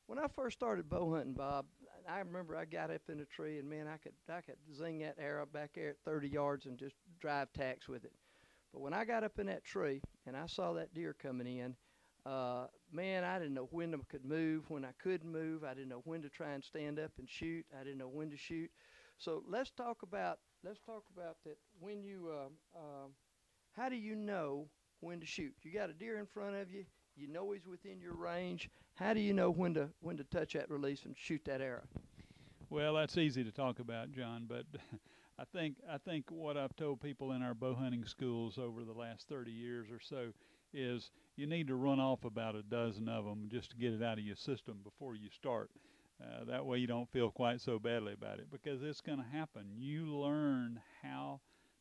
When I first started bow hunting, Bob, I remember I got up in a tree and man, I could zing that arrow back there at 30 yards and just drive tacks with it. But when I got up in that tree and I saw that deer coming in, man, I didn't know when I could move, when I couldn't move. I didn't know when to try and stand up and shoot. I didn't know when to shoot. So let's talk about that. When you how do you know when to shoot? You got a deer in front of you. You know he's within your range. How do you know when to touch that release and shoot that arrow? Well, that's easy to talk about, John, but I think what I've told people in our bow hunting schools over the last 30 years or so is you need to run off about a dozen of them just to get it out of your system before you start. That way you don't feel quite so badly about it because it's going to happen. You learn how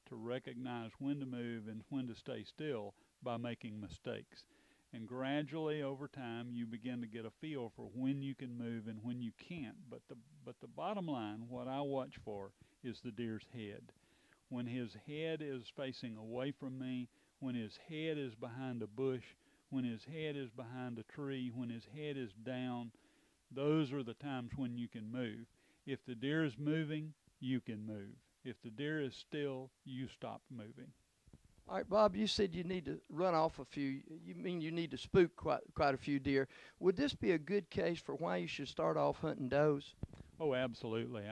to recognize when to move and when to stay still by making mistakes. And gradually over time you begin to get a feel for when you can move and when you can't. But the bottom line, what I watch for is the deer's head. When his head is facing away from me, when his head is behind a bush, when his head is behind a tree, when his head is down, those are the times when you can move. If the deer is moving, you can move. If the deer is still, you stop moving. All right, Bob, you said you need to run off a few. You mean you need to spook quite a few deer. Would this be a good case for why you should start off hunting does? Oh, absolutely.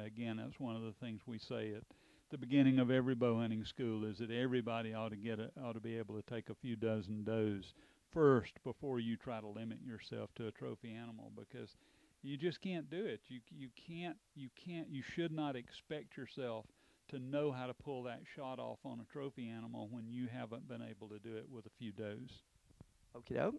Again, that's one of the things we say at the beginning of every bow hunting school is that everybody ought to be able to take a few dozen does first before you try to limit yourself to a trophy animal because you just can't do it. You should not expect yourself to know how to pull that shot off on a trophy animal when you haven't been able to do it with a few does. Okay, doke.